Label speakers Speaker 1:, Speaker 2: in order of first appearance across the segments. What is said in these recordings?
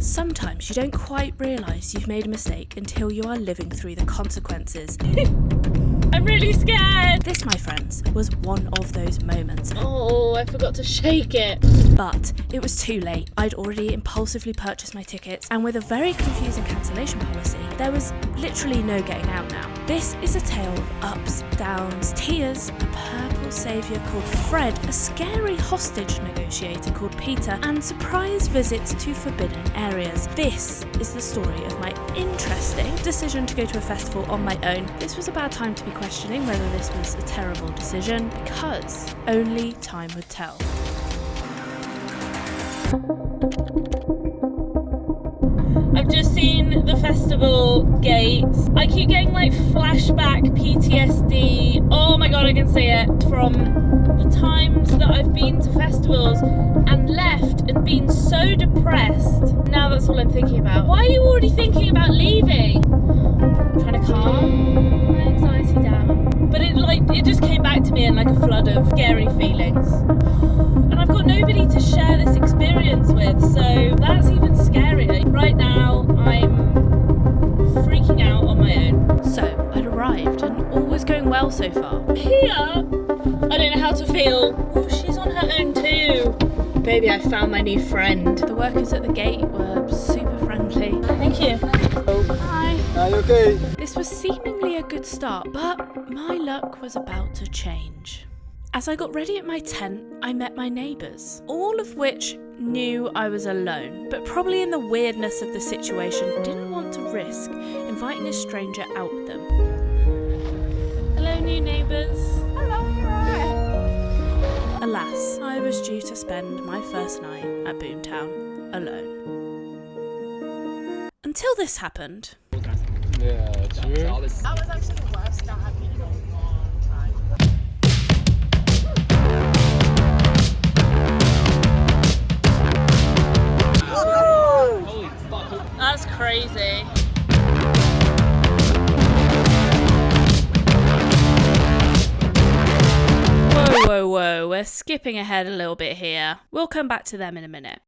Speaker 1: Sometimes you don't quite realise you've made a mistake until you are living through the consequences.
Speaker 2: I'm really scared.
Speaker 1: This, my friends, was one of those moments.
Speaker 2: Oh, I forgot to shake it.
Speaker 1: But it was too late. I'd already impulsively purchased my tickets, and with a very confusing cancellation policy, there was literally no getting out now. This is a tale of ups, downs, tears, a purple saviour called Fred, a scary hostage negotiator called Peter, and surprise visits to forbidden areas. This is the story of my interesting decision to go to a festival on my own. This was a bad time to be questioning whether this was a terrible decision, because only time would tell.
Speaker 2: I've just seen the festival gates. I keep getting like flashback PTSD. Oh my god, I can see it. From the times that I've been to festivals and left and been so depressed. Now that's all I'm thinking about. Why are you already thinking about leaving? I'm trying to calm my anxiety down. But it just came back to me in like a flood of scary feelings. And I've got nobody to share this experience with, so that's even scarier. Right now, I'm freaking out on my own.
Speaker 1: So, I'd arrived and all was going well so far.
Speaker 2: Here, I don't know how to feel. Oh, she's on her own too. Baby, I found my new friend.
Speaker 1: The workers at the gate were super friendly.
Speaker 2: Thank you. Hi.
Speaker 3: Are you okay?
Speaker 1: This was seemingly a good start, but my luck was about to change. As I got ready at my tent, I met my neighbours, all of which knew I was alone, but probably in the weirdness of the situation didn't want to risk inviting a stranger out with them.
Speaker 2: Hello, new neighbours.
Speaker 4: Hello, you're alright.
Speaker 1: Alas, I was due to spend my first night at Boomtown alone. Until this happened.
Speaker 3: Yeah, true.
Speaker 4: That was actually the worst that I've been in a long time.
Speaker 2: That's crazy.
Speaker 1: Whoa, we're skipping ahead a little bit here. We'll come back to them in a minute.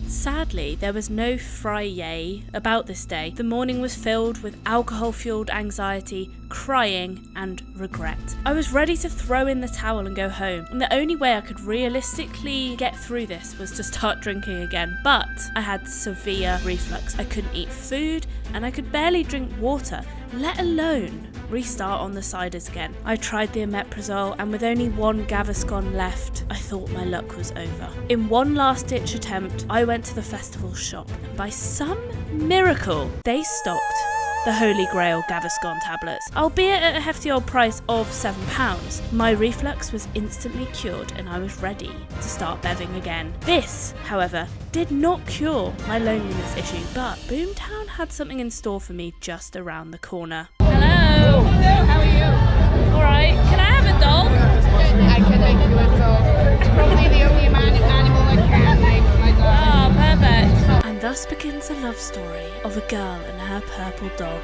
Speaker 1: Sadly, there was no Friday about this day. The morning was filled with alcohol-fueled anxiety, crying, and regret. I was ready to throw in the towel and go home, and the only way I could realistically get through this was to start drinking again. But I had severe reflux. I couldn't eat food, and I could barely drink water, let alone restart on the ciders again. I tried the omeprazole, and with only one Gaviscon left, I thought my luck was over. In one last-ditch attempt, I went to the festival shop, and by some miracle, they stocked the Holy Grail Gaviscon tablets, albeit at a hefty old price of £7. My reflux was instantly cured, and I was ready to start bevving again. This, however, did not cure my loneliness issue, but Boomtown had something in store for me just around the corner.
Speaker 2: Hello. How are you? Alright. Can I have a dog?
Speaker 4: I can make you a dog. It's probably the only animal I can make my dog.
Speaker 2: Oh, perfect.
Speaker 1: And thus begins a love story of a girl and her purple dog.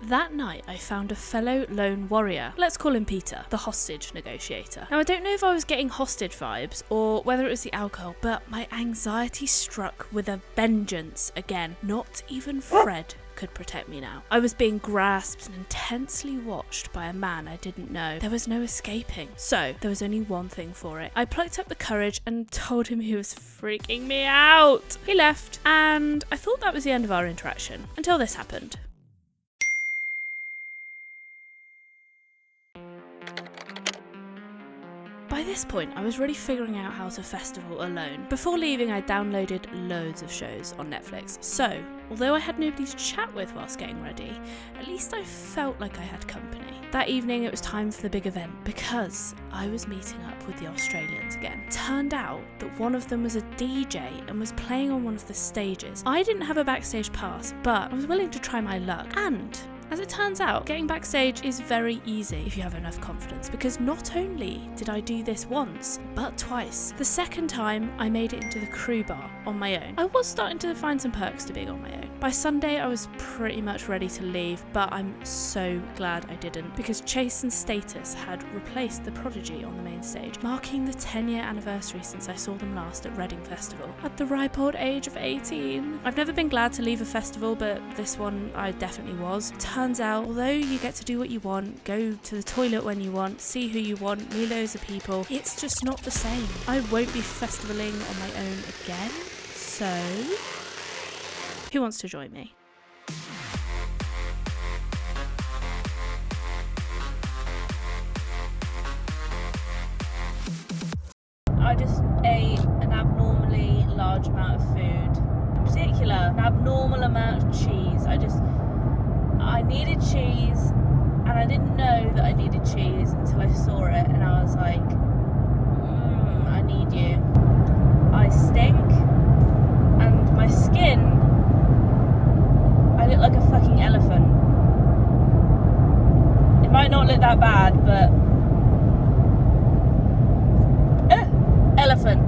Speaker 1: That night, I found a fellow lone warrior. Let's call him Peter, the hostage negotiator. Now, I don't know if I was getting hostage vibes or whether it was the alcohol, but my anxiety struck with a vengeance again. Not even Fred could protect me now. I was being grasped and intensely watched by a man I didn't know. There was no escaping. So, there was only one thing for it. I plucked up the courage and told him he was freaking me out. He left, and I thought that was the end of our interaction, until this happened. By this point, I was really figuring out how to festival alone. Before leaving, I downloaded loads of shows on Netflix. So, although I had nobody to chat with whilst getting ready, at least I felt like I had company. That evening, it was time for the big event because I was meeting up with the Australians again. Turned out that one of them was a DJ and was playing on one of the stages. I didn't have a backstage pass, but I was willing to try my luck. And as it turns out, getting backstage is very easy if you have enough confidence, because not only did I do this once, but twice. The second time, I made it into the crew bar on my own. I was starting to find some perks to being on my own, By Sunday I was pretty much ready to leave, but I'm so glad I didn't, because Chase and Status had replaced the Prodigy on the main stage, marking the 10-year anniversary since I saw them last at Reading Festival, at the ripe old age of 18. I've never been glad to leave a festival, but this one I definitely was. Turns out, although you get to do what you want, go to the toilet when you want, see who you want, meet loads of people, it's just not the same. I won't be festivaling on my own again, so who wants to join me?
Speaker 2: I just ate an abnormally large amount of food. In particular, an abnormal amount of cheese. I needed cheese, and I didn't know that I needed cheese until I saw it, and I was like, I need you. I stink, and my skin, I look like a fucking elephant. It might not look that bad, but elephant.